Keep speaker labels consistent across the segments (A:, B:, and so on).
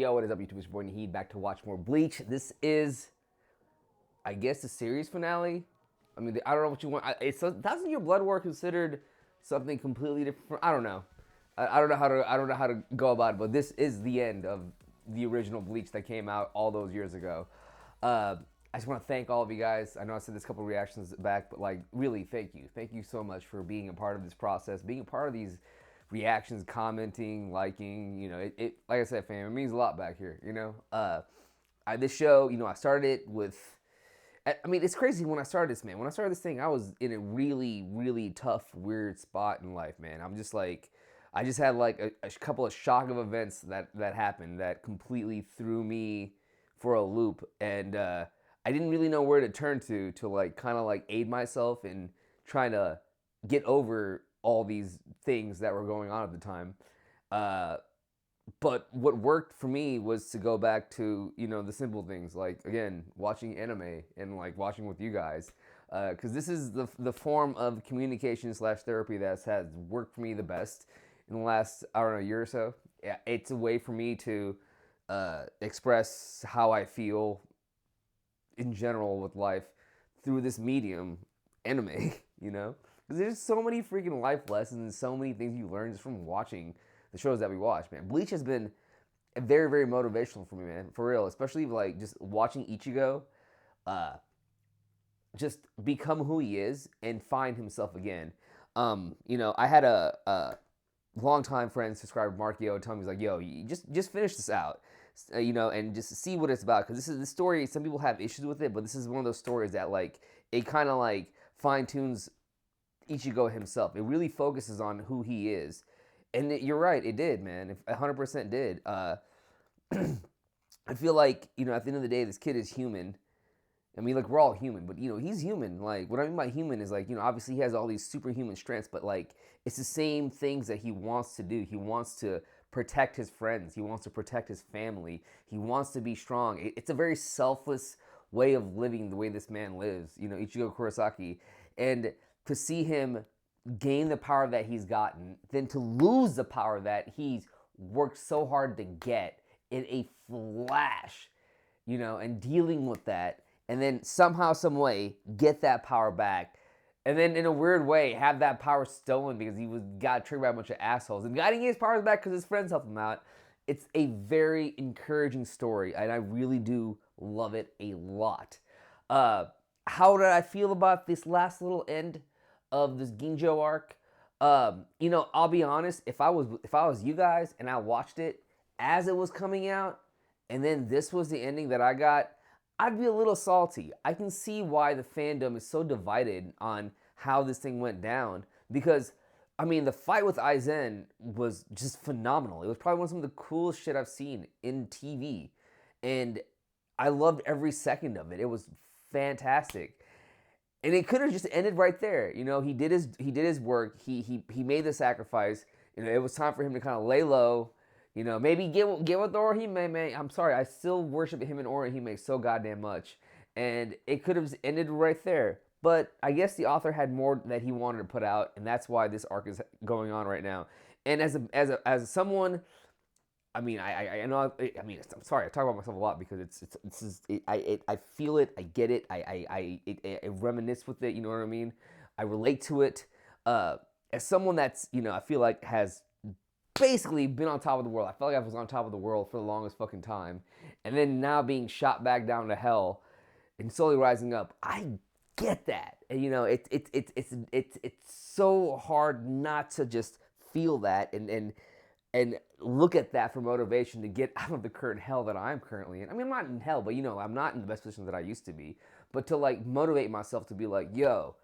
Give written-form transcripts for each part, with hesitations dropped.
A: Yo, what is up, YouTube? It's your boy Naheed, back to watch more Bleach. This is, I guess, the series finale. I mean, I don't know what you want. Doesn't your Blood War considered something completely different? I don't know. I don't know how to. I don't know how to go about it. But this is the end of the original Bleach that came out all those years ago. I just want to thank all of you guys. I know I said this couple reactions back, but like, really, thank you. Thank you so much for being a part of this process, being a part of these reactions, commenting, liking. You know, like I said, fam, it means a lot back here. You know, this show, you know, I started it with. I mean, it's crazy when I started this, man. When I started this thing, I was in a really, really tough, weird spot in life, man. I'm just like, I just had like a couple of shock of events that happened that completely threw me for a loop, and I didn't really know where to turn to like kind of like aid myself in trying to get over all these things that were going on at the time. Uh, but what worked for me was to go back to, you know, the simple things, like, again, watching anime and like watching with you guys, because this is the form of communication slash therapy that has worked for me the best in the last, I don't know, year or so. Yeah, it's a way for me to express how I feel in general with life through this medium, anime. You know, because there's so many freaking life lessons and so many things you learn just from watching the shows that we watch, man. Bleach has been very, very motivational for me, man, for real. Especially like just watching Ichigo uh, just become who he is and find himself again. You know, I had a longtime friend, subscriber Markio, tell me, he's like, "Yo, you just finish this out, you know, and just see what it's about." Because this is the story. Some people have issues with it, but this is one of those stories that like it kind of like fine tunes Ichigo himself. It really focuses on who he is, and you're right, it did, man. It 100% did. I feel like, you know, at the end of the day, this kid is human. I mean, like, we're all human, but, you know, he's human. Like, what I mean by human is, like, you know, obviously he has all these superhuman strengths, but, like, it's the same things that he wants to do. He wants to protect his friends. He wants to protect his family. He wants to be strong. It's a very selfless way of living, the way this man lives, you know, Ichigo Kurosaki. And to see him gain the power that he's gotten, then to lose the power that he's worked so hard to get in a flash, you know, and dealing with that, and then somehow, some way, get that power back, and then in a weird way have that power stolen because he got triggered by a bunch of assholes, and getting his powers back because his friends helped him out. It's a very encouraging story, and I really do love it a lot. How did I feel about this last little end of this Ginjo arc? You know, I'll be honest. If I was you guys and I watched it as it was coming out, and then this was the ending that I got, I'd be a little salty. I can see why the fandom is so divided on how this thing went down, because I mean, the fight with Aizen was just phenomenal. It was probably one of some of the coolest shit I've seen in TV, and I loved every second of it. It was fantastic. And it could have just ended right there. You know, he did his work. He made the sacrifice. You know, it was time for him to kind of lay low. You know, maybe get with Orihime, man. I'm sorry, I still worship him and Orihime so goddamn much. And it could have ended right there. But I guess the author had more that he wanted to put out, and that's why this arc is going on right now. And as someone, I mean, I know. I mean, I'm sorry. I talk about myself a lot because I feel it. I get it. I reminisce with it. You know what I mean? I relate to it. As someone that's, you know, I feel like has basically been on top of the world. I felt like I was on top of the world for the longest fucking time, and then now being shot back down to hell and slowly rising up. I get that, and you know, it's so hard not to just feel that and look at that for motivation to get out of the current hell that I'm currently in. I mean, I'm not in hell, but you know, I'm not in the best position that I used to be. But to like motivate myself to be like, yo,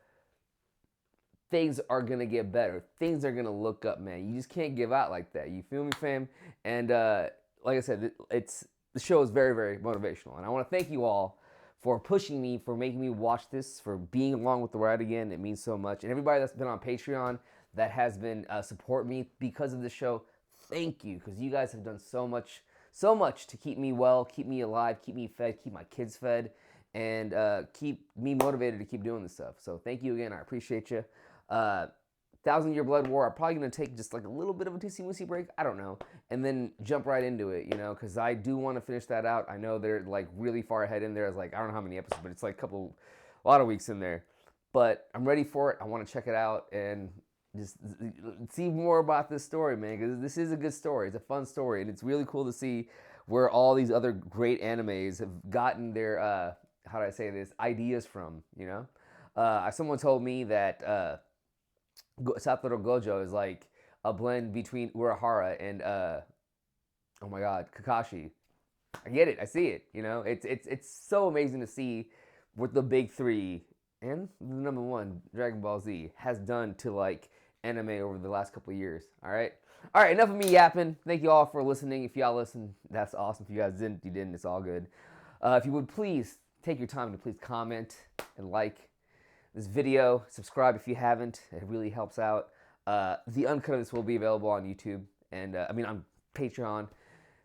A: things are gonna get better. Things are gonna look up, man. You just can't give out like that. You feel me, fam? And like I said, it's the show is very, very motivational, and I want to thank you all for pushing me, for making me watch this, for being along with the ride again. It means so much. And everybody that's been on Patreon that has been support me because of the show, thank you, because you guys have done so much to keep me well, keep me alive, keep me fed, keep my kids fed, and keep me motivated to keep doing this stuff. So thank you again. I appreciate you. Uh, Thousand Year Blood War, I'm probably gonna take just like a little bit of a tootsie-moosey break. I don't know, and then jump right into it, you know, because I do want to finish that out. I know they're like really far ahead in there. It's like I don't know how many episodes, but it's like a lot of weeks in there. But I'm ready for it. I want to check it out and just see more about this story, man, because this is a good story. It's a fun story, and it's really cool to see where all these other great animes have gotten their how do I say this, ideas from, you know. Someone told me that Satoru Gojo is like a blend between Urahara and oh my god, Kakashi. I get it, I see it, you know. It's so amazing to see what the big three and the number one, Dragon Ball Z, has done to like anime over the last couple of years. All right, enough of me yapping. Thank you all for listening. If y'all listen, that's awesome. If you guys didn't, you didn't. It's all good. If you would please take your time to please comment and like this video, subscribe if you haven't. It really helps out. The uncut of this will be available on YouTube and on Patreon.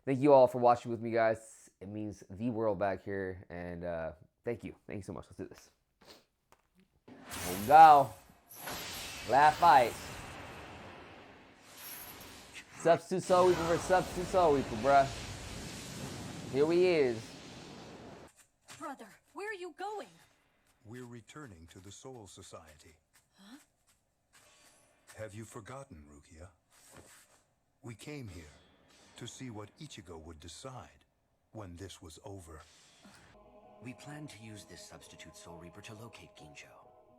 A: Thank you all for watching with me, guys. It means the world back here, and thank you so much. Let's do this. We'll go. Last fight. Substitute Soul Reaper versus Substitute Soul Reaper, bruh. Here we is.
B: Brother, where are you going?
C: We're returning to the Soul Society.
B: Huh?
C: Have you forgotten, Rukia? We came here to see what Ichigo would decide when this was over.
D: We planned to use this substitute Soul Reaper to locate Ginjo.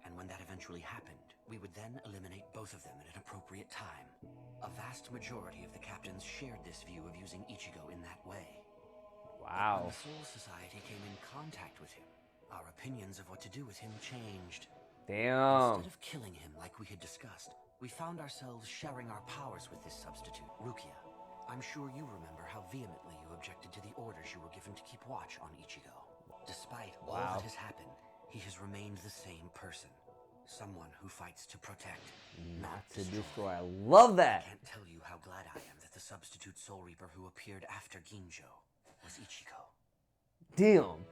D: And when that eventually happened, we would then eliminate both of them at an appropriate time. A vast majority of the captains shared this view of using Ichigo in that way.
A: Wow.
D: But when the Soul Society came in contact with him, our opinions of what to do with him changed.
A: Damn.
D: Instead of killing him like we had discussed, we found ourselves sharing our powers with this substitute, Rukia. I'm sure you remember how vehemently you objected to the orders you were given to keep watch on Ichigo. Despite all that has happened, he has remained the same person. Someone who fights to protect, not to destroy.
A: I love that.
D: I can't tell you how glad I am that the substitute Soul Reaper who appeared after Ginjo was Ichigo.
A: Damn.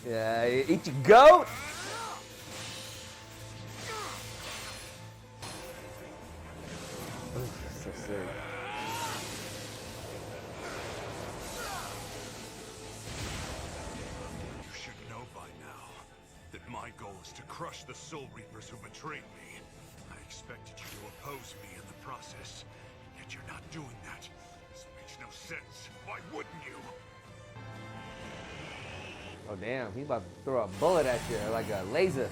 A: Yeah, Ichigoat. So sick.
E: You should know by now that my goal is to crush the Soul Reapers who betrayed me. I expected you to oppose me in the process, yet you're not doing that. This makes no sense. Why wouldn't you?
A: Oh damn, he's about to throw a bullet at you like a laser.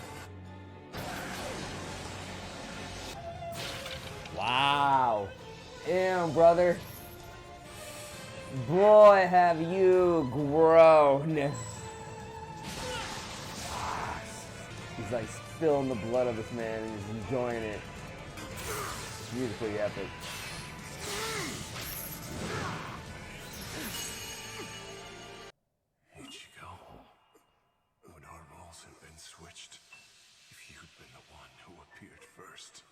A: Wow. Damn, brother. Boy, have you grown. He's like spilling the blood of this man and he's enjoying it. Beautifully epic.
E: Ichigo, when our roles had been switched, if you'd been the one who appeared first.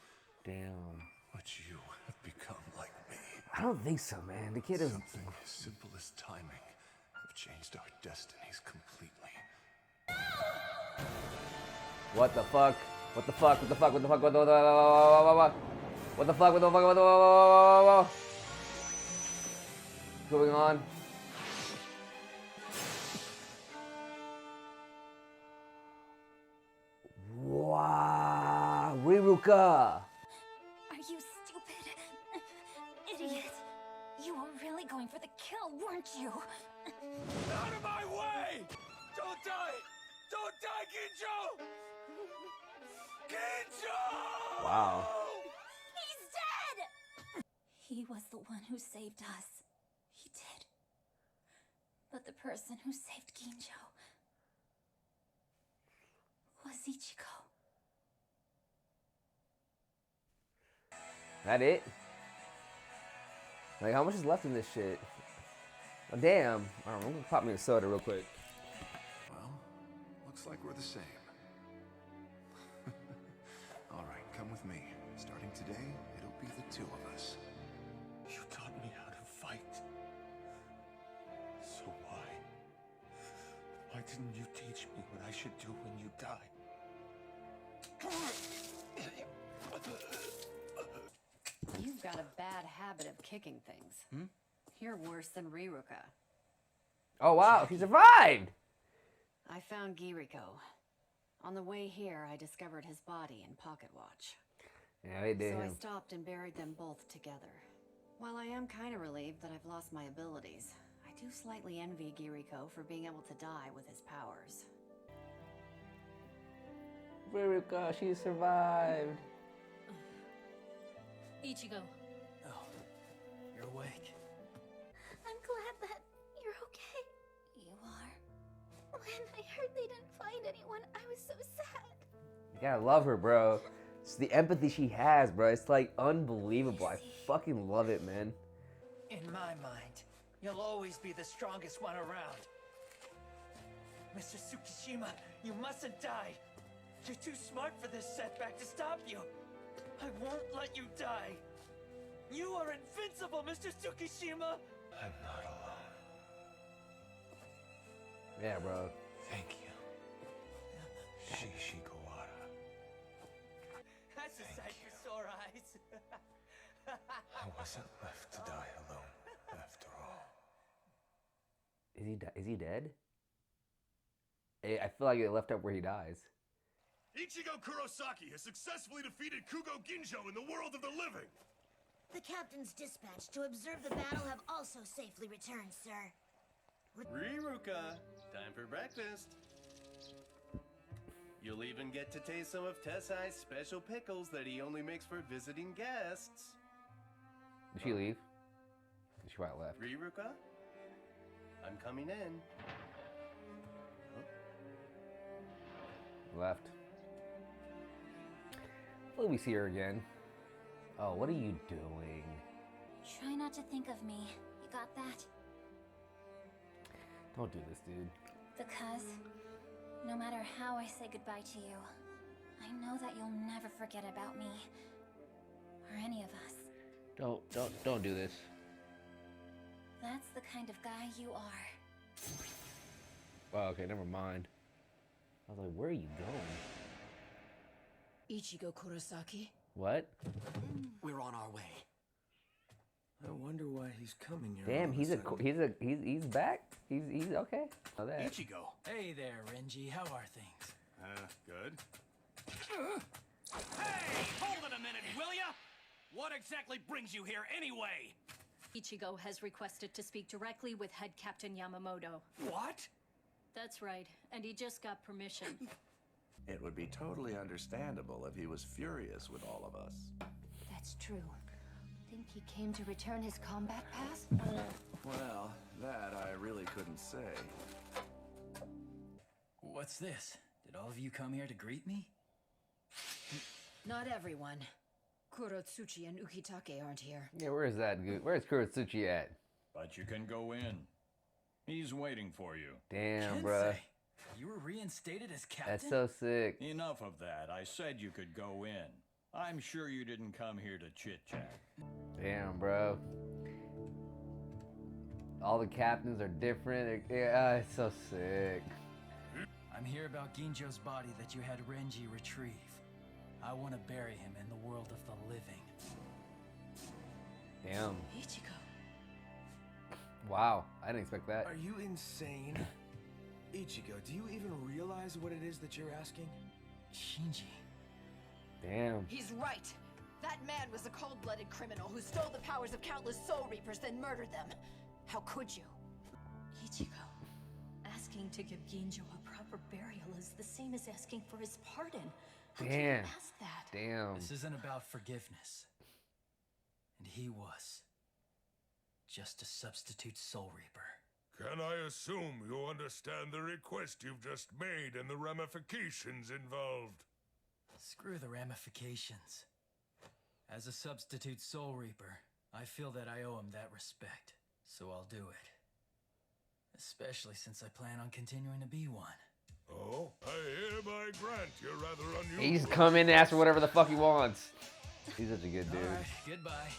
A: Damn.
E: But you have become like me.
A: I don't think so, man. The kid is...
E: Something as simple as timing have changed our destinies completely.
A: What the fuck? What the fuck? What the fuck? What the fuck? What the fuck? What the fuck? What the fuck? What the fuck? What's going on? Wow, Riruka.
B: Are you stupid? Idiot. You were really going for the kill, weren't you?
E: Out of my way! Don't die! Don't die, Ginjo! Ginjo!
A: Wow.
B: He's dead! He was the one who saved us. He did. But the person who saved Ginjo was Ichigo.
A: That it? Like, how much is left in this shit? Oh, damn. I don't know. I'm gonna pop me a soda real quick.
E: Well, looks like we're the same. All right, come with me. Starting today, it'll be the two of us. You taught me how to fight. So why didn't you teach me what I should do when you die?
F: You've got a bad habit of kicking things. You're worse than Riruka.
A: Oh wow, she survived!
F: I found Giriko. On the way here, I discovered his body and pocket watch.
A: Yeah, they did
F: So I
A: him.
F: stopped and buried them both together. While I am kind of relieved that I've lost my abilities, I do slightly envy Giriko for being able to die with his powers.
A: Riruka, she survived.
B: Ichigo,
G: Oh, you're awake.
B: I'm glad that you're okay. You are. When I heard they didn't find anyone, I was so sad.
A: You gotta love her, bro. It's the empathy she has, bro. It's like unbelievable. I fucking love it, man.
G: In my mind, you'll always be the strongest one around. Mr. Tsukishima, you mustn't die. You're too smart for this setback to stop you. I won't let you die. You are invincible, Mr. Tsukishima.
E: I'm not alone.
A: Yeah, bro.
E: Thank you. Shishikawara.
G: That's a sight for sore eyes.
E: I wasn't left to die alone, after all.
A: Is he dead? I feel like they left up where he dies.
E: Ichigo Kurosaki has successfully defeated Kugo Ginjo in the world of the living.
H: The captain's dispatch to observe the battle have also safely returned, sir.
I: Riruka, time for breakfast. You'll even get to taste some of Tessai's special pickles that he only makes for visiting guests.
A: Did she leave? She might have left.
I: Riruka, I'm coming in.
A: Left. Let me see her again. Oh, what are you doing?
B: Try not to think of me. You got that?
A: Don't do this, dude.
B: Because no matter how I say goodbye to you, I know that you'll never forget about me. Or any of us.
A: Don't do this.
B: That's the kind of guy you are.
A: Oh, okay, never mind. I was like, where are you going?
F: Ichigo Kurosaki?
A: What?
D: We're on our way.
J: I wonder why he's coming here.
A: Damn,
J: all of
A: he's
J: sudden.
A: he's back. He's okay. Know that.
I: Ichigo.
G: Hey there, Renji. How are things?
I: Good.
K: Hey! Hold it a minute, will ya? What exactly brings you here anyway?
L: Ichigo has requested to speak directly with Head Captain Yamamoto.
K: What?
L: That's right, and he just got permission.
M: It would be totally understandable if he was furious with all of us.
H: That's true. Think he came to return his combat pass?
M: Well, that I really couldn't say.
G: What's this? Did all of you come here to greet me?
F: Not everyone. Kurotsuchi and Ukitake aren't here.
A: Yeah, where is that? Where's Kurotsuchi at?
E: But you can go in. He's waiting for you.
A: Damn,
G: Kensei,
A: bruh.
G: You were reinstated as captain?
A: That's so sick.
E: Enough of that. I said you could go in. I'm sure you didn't come here to chit-chat.
A: Damn, bro. All the captains are different. Yeah, it's so sick.
G: I'm here about Ginjo's body that you had Renji retrieve. I want to bury him in the world of the living.
A: Damn.
F: Ichigo.
A: Wow, I didn't expect that.
J: Are you insane? Ichigo, do you even realize what it is that you're asking?
G: Shinji.
A: Damn.
F: He's right. That man was a cold-blooded criminal who stole the powers of countless Soul Reapers, then murdered them. How could you?
L: Ichigo, asking to give Ginjo a proper burial is the same as asking for his pardon. How can you
A: Damn.
L: ask that?
A: Damn.
G: This isn't about forgiveness. And he was just a substitute Soul Reaper.
E: Can I assume you understand the request you've just made and the ramifications involved?
G: Screw the ramifications. As a substitute Soul Reaper, I feel that I owe him that respect, so I'll do it. Especially since I plan on continuing to be one.
E: Oh, I hereby grant your rather unusual...
A: He just come in and ask for whatever the fuck he wants. He's such a good dude.
G: Alright, goodbye.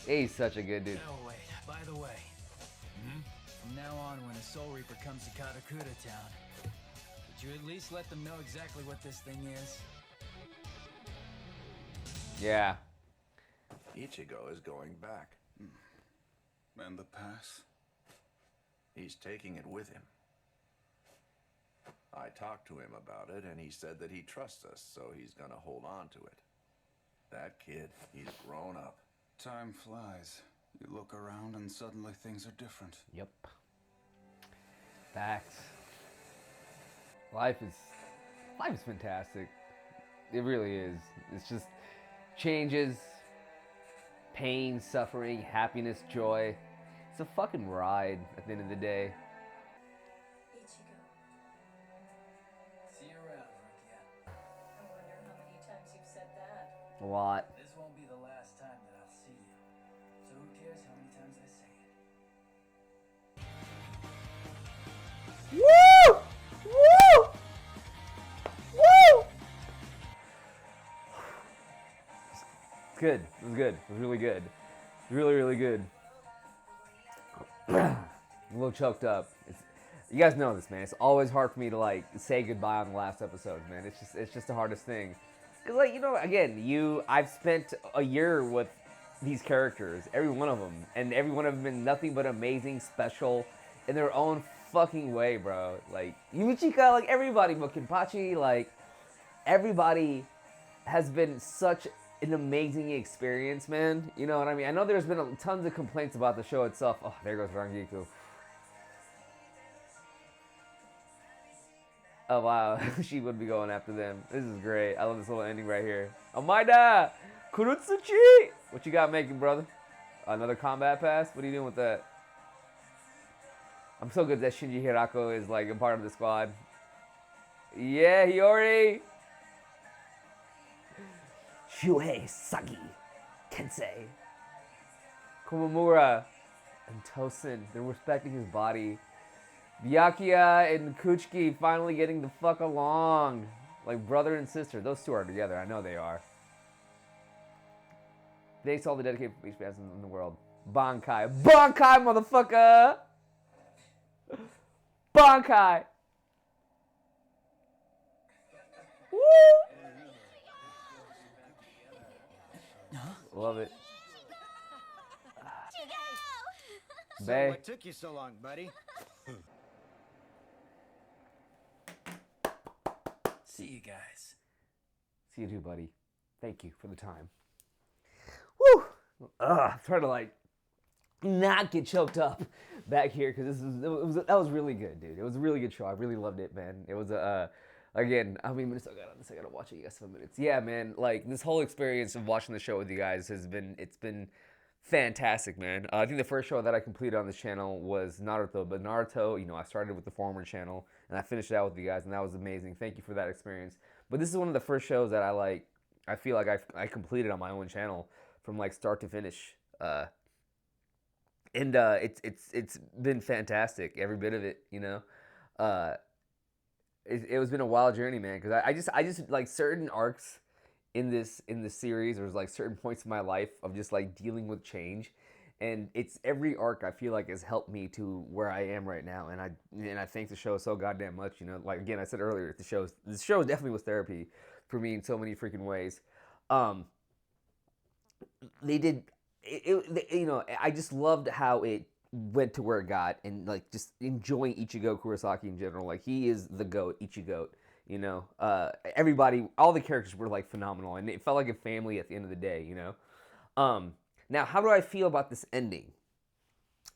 A: He's such a good dude.
G: Oh, wait, by the way. From now on, when a Soul Reaper comes to Katakura Town, would you at least let them know exactly what this thing is?
A: Yeah.
M: Ichigo is going back.
E: And the pass?
M: He's taking it with him. I talked to him about it, and he said that he trusts us, so he's gonna hold on to it. That kid, he's grown up.
E: Time flies. You look around and suddenly things are different.
A: Yep. Facts. Life is fantastic. It really is. It's just changes, pain, suffering, happiness, joy. It's a fucking ride at the end of the day.
L: Ichigo. See you around, Rukia. I wonder how many times you've said that.
A: A lot.
G: This won't be the last time that I'll see you. So who cares how many times I say it?
A: Woo! Woo! Woo! It's good. It was good. It was really good. Really, really good. A little choked up. You guys know this, man. It's always hard for me to like say goodbye on the last episodes, man. It's just the hardest thing. Cause like, you know, again, I've spent a year with these characters, every one of them, and every one of them been nothing but amazing, special, in their own fucking way, bro. Like Yumichika, like everybody, Mokinpachi, like everybody has been such an amazing experience, man. You know what I mean? I know there's been tons of complaints about the show itself. Oh, there goes Rangiku. Oh wow, she would be going after them. This is great. I love this little ending right here. Omaida! Kurutsuchi! What you got making, brother? Another combat pass? What are you doing with that? I'm so good that Shinji Hirako is like a part of the squad. Yeah, Hiyori! Shuhei Sagi Kensei. Komamura and Tosin. They're respecting his body. Byakuya and Kuchiki finally getting the fuck along. Like brother and sister. Those two are together. I know they are. Thanks to all the dedicated Bleach fans in the world. Bankai. Bankai, motherfucker! Bankai! Woo! Love it.
N: So what took you so long, buddy?
G: See you guys.
A: See you too, buddy. Thank you for the time. Woo! I'm trying to like not get choked up back here because that was really good, dude. It was a really good show. I really loved it, man. It was again, how many minutes I got on this? I gotta watch it. You got 7 minutes. Yeah, man. Like this whole experience of watching the show with you guys it's been fantastic, man. I think the first show that I completed on this channel was Naruto, but Naruto, you know, I started with the former channel and I finished it out with you guys, and that was amazing. Thank you for that experience. But this is one of the first shows that I feel like I completed on my own channel from like start to finish. And it's been fantastic, every bit of it, you know. It has been a wild journey, man, because I just like certain arcs in this series, there's like certain points in my life of just like dealing with change, and it's every arc I feel like has helped me to where I am right now, and I thank the show so goddamn much, you know. Like again, I said earlier, this show definitely was therapy for me in so many freaking ways. They did you know, I just loved how it went to where it got, and like just enjoying Ichigo Kurosaki in general. Like he is the GOAT, Ichigoat. You know, everybody, all the characters were like phenomenal, and it felt like a family at the end of the day. You know, now how do I feel about this ending?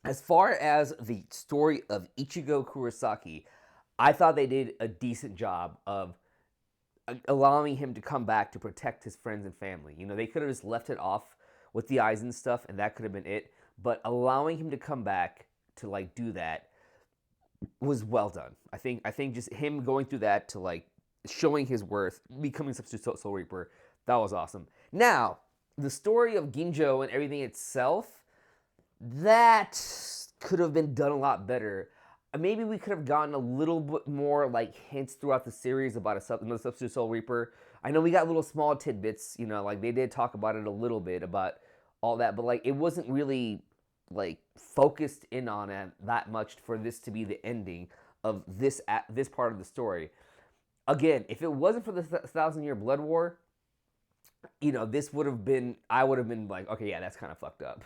A: As far as the story of Ichigo Kurosaki, I thought they did a decent job of allowing him to come back to protect his friends and family. You know, they could have just left it off with the eyes and stuff, and that could have been it. But allowing him to come back to like do that was well done. I think just him going through that to like showing his worth, becoming Substitute Soul Reaper, that was awesome. Now, the story of Ginjo and everything itself, that could have been done a lot better. Maybe we could have gotten a little bit more like hints throughout the series about another Substitute Soul Reaper. I know we got little small tidbits, you know, like they did talk about it a little bit about all that, but like it wasn't really like focused in on it that much for this to be the ending of this part of the story. Again, if it wasn't for the 1,000-Year Blood War, you know, this would have been, I would have been like, okay, yeah, that's kind of fucked up.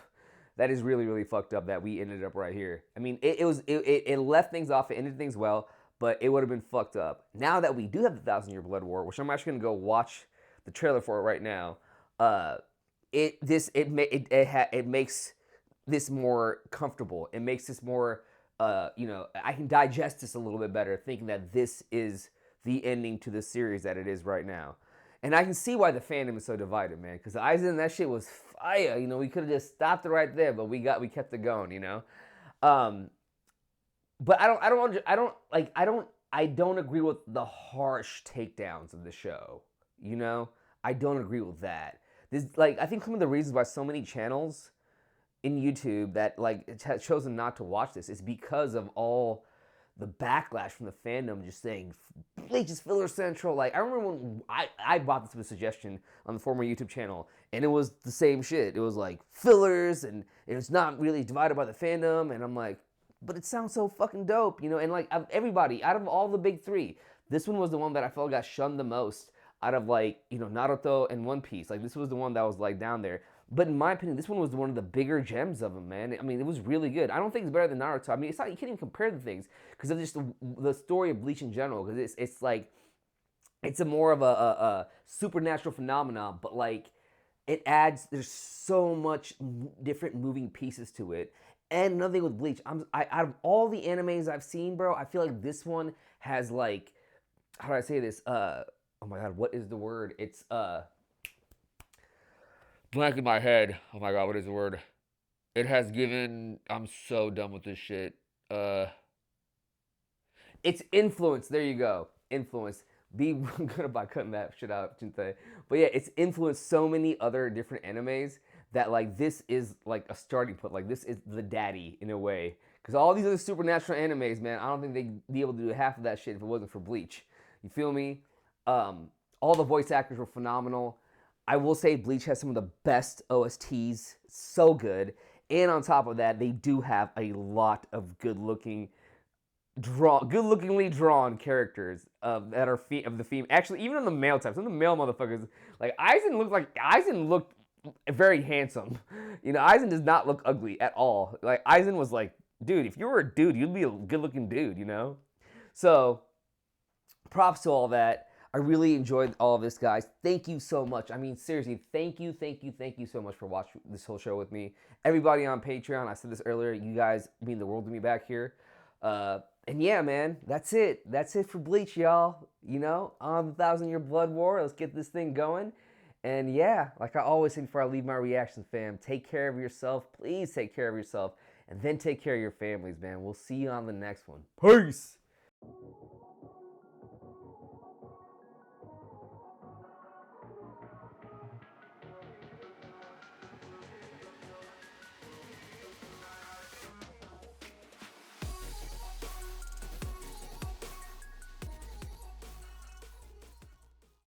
A: That is really, really fucked up that we ended up right here. I mean, it left things off, it ended things well, but it would have been fucked up. Now that we do have the 1,000-Year Blood War, which I'm actually gonna go watch the trailer for it right now, it makes this more comfortable. It makes this more, you know, I can digest this a little bit better, thinking that this is the ending to the series that it is right now. And I can see why the fandom is so divided, man. Because Aizen, that shit was fire. You know, we could have just stopped it right there, but we kept it going. You know, but I don't agree with the harsh takedowns of the show. You know, I don't agree with that. This, like, I think some of the reasons why so many channels in YouTube that like have chosen not to watch this is because of all the backlash from the fandom just saying Bleach is filler central. Like, I remember when I brought this as a suggestion on the former YouTube channel, and it was the same shit. It was like fillers, and it's not really divided by the fandom, and I'm like, but it sounds so fucking dope, you know? And like, everybody, out of all the big three, this one was the one that I felt got shunned the most out of, like, you know, Naruto and One Piece. Like, this was the one that was like down there. But in my opinion, this one was one of the bigger gems of them, man. I mean, it was really good. I don't think it's better than Naruto. I mean, it's not, you can't even compare the things because of just the story of Bleach in general. Because it's like, it's a more of a supernatural phenomenon, but like, it adds, there's so much different moving pieces to it. And another thing with Bleach, out of all the animes I've seen, bro, I feel like this one has like, how do I say this? Oh my god, what is the word? It's blank in my head. Oh my god, what is the word? It has given, I'm so done with this shit. It's influence. There you go. Influence. Be good about cutting that shit out, Jinte. But yeah, it's influenced so many other different animes that like this is like a starting point. Like this is the daddy in a way. Because all these other supernatural animes, man, I don't think they'd be able to do half of that shit if it wasn't for Bleach. You feel me? All the voice actors were phenomenal. I will say Bleach has some of the best OSTs. So good. And on top of that, they do have a lot of good-lookingly drawn characters that are of the female. Actually, even on the male types, some of the male motherfuckers, like Aizen looked very handsome. You know, Aizen does not look ugly at all. Like Aizen was like, dude, if you were a dude, you'd be a good-looking dude. You know, so props to all that. I really enjoyed all of this, guys. Thank you so much. I mean, seriously, thank you so much for watching this whole show with me. Everybody on Patreon, I said this earlier, you guys mean the world to me back here. And yeah, man, that's it. That's it for Bleach, y'all. You know, on the 1,000-Year Blood War, let's get this thing going. And yeah, like I always say before I leave my reaction, fam, take care of yourself. Please take care of yourself. And then take care of your families, man. We'll see you on the next one. Peace!